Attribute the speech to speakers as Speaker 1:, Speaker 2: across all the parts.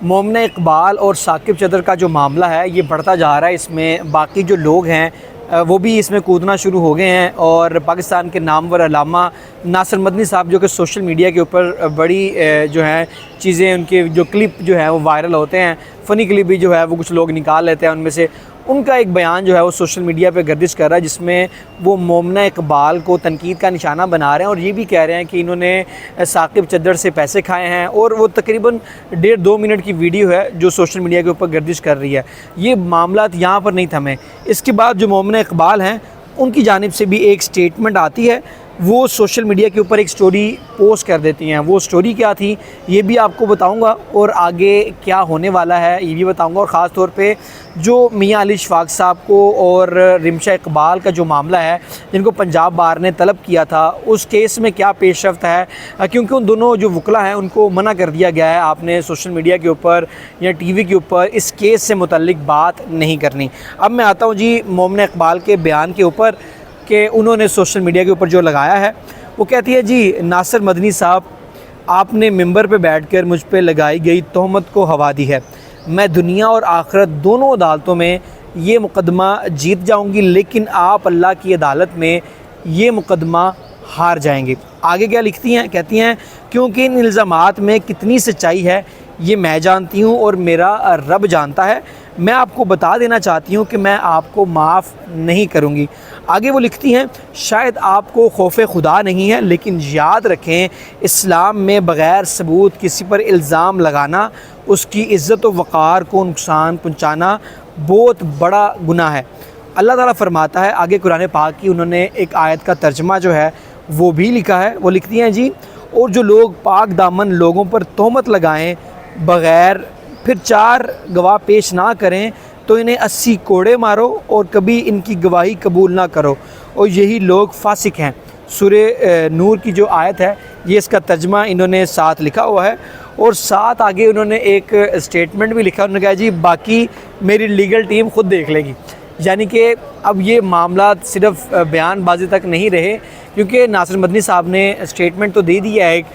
Speaker 1: मोमना इकबाल और साकिब चदर का जो मामला है ये बढ़ता जा रहा है। इसमें बाकी जो लोग हैं वो भी इसमें कूदना शुरू हो गए हैं और पाकिस्तान के नामवर अल्लामा नासिर मदनी साहब जो कि सोशल मीडिया के ऊपर बड़ी जो है चीज़ें उनके जो क्लिप जो है वो वायरल होते हैं, फ़नी क्लिप भी जो है वो कुछ लोग निकाल लेते हैं उनमें से। उनका एक बयान जो है वो सोशल मीडिया पे गर्दिश कर रहा है जिसमें वो मोमना इकबाल को तनकीद का निशाना बना रहे हैं और ये भी कह रहे हैं कि इन्होंने साकिब चद्दर से पैसे खाए हैं। और वो तकरीबन 1.5-2 मिनट की वीडियो है जो सोशल मीडिया के ऊपर गर्दिश कर रही है। ये मामला यहाँ पर नहीं थमे। इसके बाद जो मोमना इकबाल हैं उनकी जानिब से भी एक स्टेटमेंट आती है, वो सोशल मीडिया के ऊपर एक स्टोरी पोस्ट कर देती हैं। वो स्टोरी क्या थी ये भी आपको बताऊंगा और आगे क्या होने वाला है ये भी बताऊंगा। और ख़ास तौर पे जो मियां अली इशफाक साहब को और रिमशा इकबाल का जो मामला है जिनको पंजाब बार ने तलब किया था उस केस में क्या पेशरफ्त है, क्योंकि उन दोनों जो वकला हैं उनको मना कर दिया गया है आपने सोशल मीडिया के ऊपर या टीवी के ऊपर इस केस से मुतल्लिक बात नहीं करनी। अब मैं आता हूँ जी मोमना इकबाल के बयान के ऊपर कि उन्होंने सोशल मीडिया के ऊपर जो लगाया है। वो कहती है जी, नासिर मदनी साहब आपने मिंबर पे बैठकर मुझ पे लगाई गई तोहमत को हवा दी है। मैं दुनिया और आखिरत दोनों अदालतों में ये मुकदमा जीत जाऊंगी, लेकिन आप अल्लाह की अदालत में ये मुकदमा हार जाएंगे। आगे क्या लिखती हैं, कहती हैं क्योंकि इन इल्ज़ामात में कितनी सच्चाई है ये मैं जानती हूँ और मेरा रब जानता है। मैं आपको बता देना चाहती हूँ कि मैं आपको माफ़ नहीं करूँगी। आगे वो लिखती हैं शायद आपको खौफ खुदा नहीं है, लेकिन याद रखें इस्लाम में बग़ैर सबूत किसी पर इल्ज़ाम लगाना, उसकी इज़्ज़त व वक़ार को नुकसान पहुँचाना बहुत बड़ा गुनाह है। अल्लाह ताला फरमाता है आगे कुरान पाक की उन्होंने एक आयत का तर्जमा जो है वो भी लिखा है। वो लिखती हैं जी, और जो लोग पाक दामन लोगों पर तोहमत लगाएं बग़ैर फिर 4 गवाह पेश ना करें तो इन्हें 80 कोड़े मारो और कभी इनकी गवाही कबूल ना करो, और यही लोग फासिक हैं। सूरे नूर की जो आयत है ये इसका तर्जमा इन्होंने साथ लिखा हुआ है। और साथ आगे उन्होंने एक स्टेटमेंट भी लिखा। उन्होंने कहा जी बाकी मेरी लीगल टीम खुद देख लेगी। यानी कि अब ये मामला सिर्फ बयानबाजी तक नहीं रहे, क्योंकि नासिर मदनी साहब ने स्टेटमेंट तो दे दिया है एक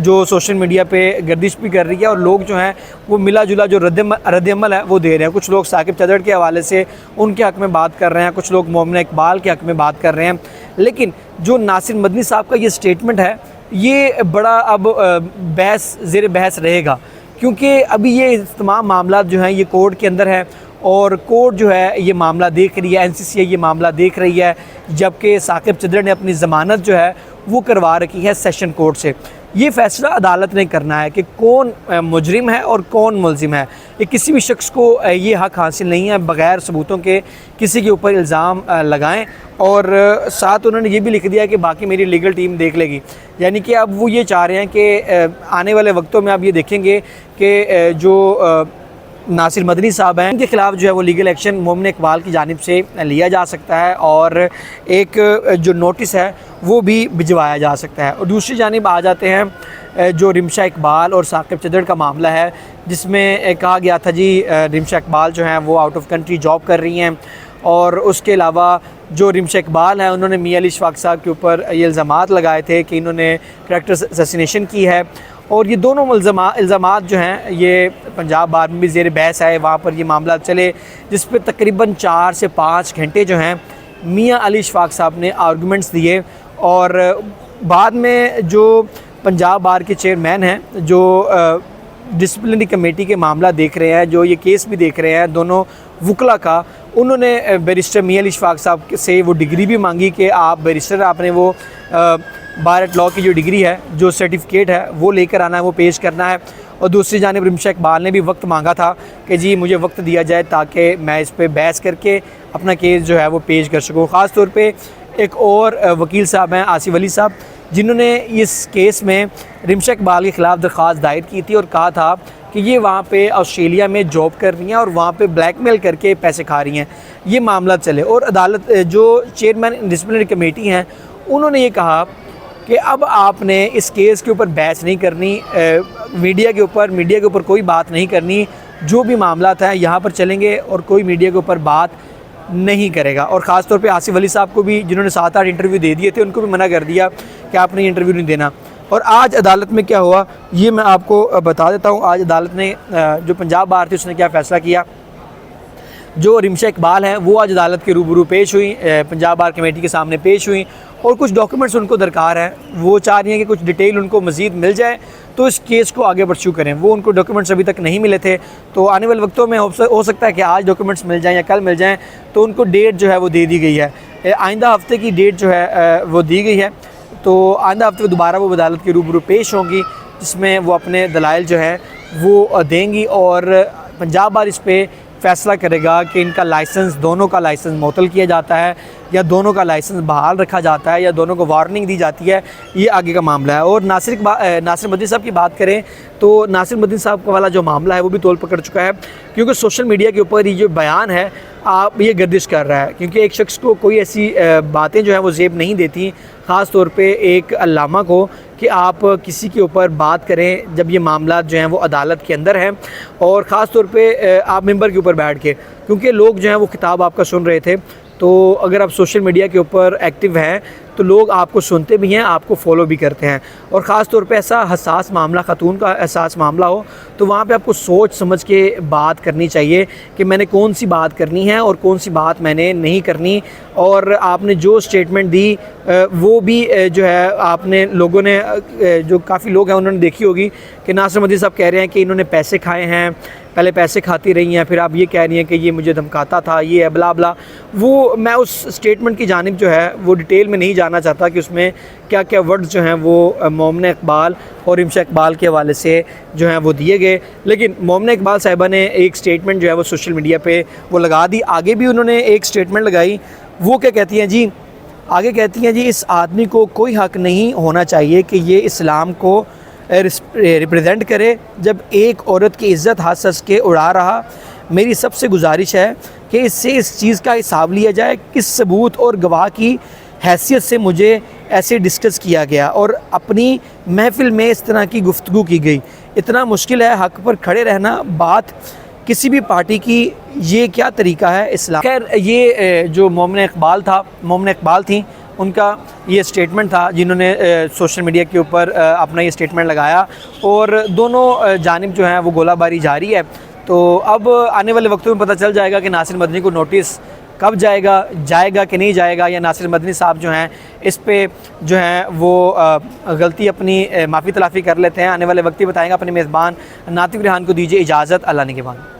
Speaker 1: जो सोशल मीडिया पे गर्दिश भी कर रही है और लोग जो हैं वो मिला जुला जो रद्द-ए-अमल है वो दे रहे हैं। कुछ लोग साकिब चद्दर के हवाले से उनके हक़ में बात कर रहे हैं, कुछ लोग मोमना इकबाल के हक़ में बात कर रहे हैं। लेकिन जो नासिर मदनी साहब का ये स्टेटमेंट है ये बड़ा अब ज़ेर बहस रहेगा, क्योंकि अभी ये तमाम मामला जो हैं ये कोर्ट के अंदर है और कोर्ट जो है ये मामला देख रही है, NCCI ये मामला देख रही है, जबकि साकिब चद्दर ने अपनी ज़मानत जो है वो करवा रखी है सेशन कोर्ट से। ये फ़ैसला अदालत ने करना है कि कौन मुजरिम है और कौन मुलजिम है। ये किसी भी शख्स को ये हक़ हासिल नहीं है बग़ैर सबूतों के किसी के ऊपर इल्ज़ाम लगाएं। और साथ उन्होंने ये भी लिख दिया कि बाकी मेरी लीगल टीम देख लेगी। यानी कि अब वो ये चाह रहे हैं कि आने वाले वक्तों में आप ये देखेंगे कि जो नासिर मदनी साहब हैं इनके ख़िलाफ़ जो है वो लीगल एक्शन मोमना इकबाल की जानिब से लिया जा सकता है और एक जो नोटिस है वो भी भिजवाया जा सकता है। और दूसरी जानिब आ जाते हैं जो रिमशा इकबाल और साकिब चद्दर का मामला है, जिसमें कहा गया था जी रिमशा इकबाल जो हैं वो आउट ऑफ कंट्री जॉब कर रही हैं, और उसके अलावा जो रिमशा इकबाल हैं उन्होंने मियां अली इशफाक साहब के ऊपर ये इल्ज़ामात लगाए थे कि इन्होंने करैक्टर असैसिनेशन की है। और ये दोनों इल्ज़ामात जो हैं ये पंजाब बार में भी ज़ेर बहस है, वहाँ पर ये मामला चले जिस पर तकरीबन 4 से 5 घंटे जो हैं मियां अली इशफाक साहब ने आर्गूमेंट्स दिए। और बाद में जो पंजाब बार के चेयरमैन हैं जो डिसिप्लिनरी कमेटी के मामला देख रहे हैं, जो ये केस भी देख रहे हैं दोनों वकला का, उन्होंने बैरिस्टर मियां अली इशफाक साहब से वो डिग्री भी मांगी कि आप बैरिस्टर आपने वो बार एट लॉ की जो डिग्री है जो सर्टिफिकेट है वो लेकर आना है, वो पेश करना है। और दूसरी जानिब रिमशा इकबाल ने भी वक्त मांगा था कि जी मुझे वक्त दिया जाए ताकि मैं इस पर बहस करके अपना केस जो है वो पेश कर सकूँ। ख़ास तौर पे एक और वकील साहब हैं आसिफ अली साहब, जिन्होंने इस केस में रिमशा इकबाल के ख़िलाफ़ दरख्वास्त दायर की थी और कहा था कि ये वहाँ पे ऑस्ट्रेलिया में जॉब कर रही हैं और वहाँ पे ब्लैकमेल करके पैसे खा रही हैं। ये मामला चले और अदालत जो चेयरमैन डिसिप्लिनरी कमेटी हैं उन्होंने ये कहा कि अब आपने इस केस के ऊपर बहस नहीं करनी, मीडिया के ऊपर कोई बात नहीं करनी, जो भी मामला था यहाँ पर चलेंगे और कोई मीडिया के ऊपर बात नहीं करेगा। और ख़ास तौर पे आसिफ अली साहब को भी, जिन्होंने 7-8 इंटरव्यू दे दिए थे, उनको भी मना कर दिया कि आपने इंटरव्यू नहीं देना। और आज अदालत में क्या हुआ ये मैं आपको बता देता हूँ। आज अदालत ने जो पंजाब बार थी उसने क्या फ़ैसला किया। जो रिमशा इकबाल हैं वो आज अदालत के रूबरू पेश हुई, पंजाब बार कमेटी के सामने पेश हुई और कुछ डॉक्यूमेंट्स उनको दरकार है। वो चाह रही हैं कि कुछ डिटेल उनको मज़ीद मिल जाए तो इस केस को आगे परस्यू करें। वो उनको डॉक्यूमेंट्स अभी तक नहीं मिले थे, तो आने वाले वक्तों में हो सकता है कि आज डॉक्यूमेंट्स मिल जाएँ या कल मिल जाएँ। तो उनको डेट जो है वो दे दी गई है, आइंदा हफ्ते की डेट जो है वो दी गई है। तो आइंदा हफ्ते दोबारा वो अदालत के रूबरू पेश होंगी, जिसमें वो अपने दलाइल जो है वो देंगी और पंजाब बार इस पर फ़ैसला करेगा कि इनका लाइसेंस, दोनों का लाइसेंस मुअत्तल किया जाता है या दोनों का लाइसेंस बहाल रखा जाता है या दोनों को वार्निंग दी जाती है। ये आगे का मामला है। और नासिर मदनी साहब की बात करें तो नासिर मदनी साहब वाला जो मामला है वो भी तोल पकड़ चुका है, क्योंकि सोशल मीडिया के ऊपर ये जो बयान है आप ये गर्दिश कर रहा है, क्योंकि एक शख्स को कोई ऐसी बातें जो है वो ज़ेब नहीं देती, ख़ास तौर पे एक अल्लामा को, कि आप किसी के ऊपर बात करें जब ये मामला जो हैं वो अदालत के अंदर हैं और ख़ास तौर पे आप मिंबर के ऊपर बैठ के, क्योंकि लोग जो हैं वो खिताब आपका सुन रहे थे। तो अगर आप सोशल मीडिया के ऊपर एक्टिव हैं तो लोग आपको सुनते भी हैं, आपको फॉलो भी करते हैं। और ख़ास तौर पे ऐसा हसास मामला, ख़ातून का हसास मामला हो तो वहाँ पे आपको सोच समझ के बात करनी चाहिए कि मैंने कौन सी बात करनी है और कौन सी बात मैंने नहीं करनी। और आपने जो स्टेटमेंट दी वो भी जो है आपने लोगों ने, जो काफ़ी लोग हैं उन्होंने देखी होगी कि नासिर मदनी साहब कह रहे हैं कि इन्होंने पैसे खाए हैं, पहले पैसे खाती रही हैं, फिर आप ये कह रही हैं कि ये मुझे धमकाता था, ये है बला बला। वो मैं उस स्टेटमेंट की जानिब जो है वो डिटेल में नहीं जाना चाहता कि उसमें क्या क्या वर्ड्स जो हैं वो मोमिना इकबाल और रिमशा इकबाल के हवाले से जो हैं वो दिए गए। लेकिन मोमिना इकबाल साहिबा ने एक स्टेटमेंट जो है वो सोशल मीडिया पे वो लगा दी। आगे भी उन्होंने एक स्टेटमेंट लगाई, वो क्या कहती हैं जी, आगे कहती हैं जी, इस आदमी को कोई हक़ नहीं होना चाहिए कि ये इस्लाम को रिप्रेजेंट करे जब एक औरत की इज़्ज़त हंस हंस के उड़ा रहा। मेरी सबसे गुजारिश है कि इससे इस चीज़ का हिसाब लिया जाए, किस सबूत और गवाह की हैसियत से मुझे ऐसे डिस्कस किया गया और अपनी महफ़िल में इस तरह की गुफ्तगू की गई। इतना मुश्किल है हक़ पर खड़े रहना, बात किसी भी पार्टी की, ये क्या तरीका है इस्लाम। खैर ये जो मोमिना इकबाल थी उनका ये स्टेटमेंट था, जिन्होंने सोशल मीडिया के ऊपर अपना ये स्टेटमेंट लगाया और दोनों जानिब जो है वो गोलाबारी जारी है। तो अब आने वाले वक्तों में पता चल जाएगा कि नासिर मदनी को नोटिस कब जाएगा कि नहीं जाएगा, या नासिर मदनी साहब जो हैं इस पे जो हैं वो गलती अपनी माफ़ी तलाफ़ी कर लेते हैं। आने वाले वक्त ही बताएंगे। अपने मेज़बान नातिक रेहान को दीजिए इजाज़त। अल्लाह ने के बाद।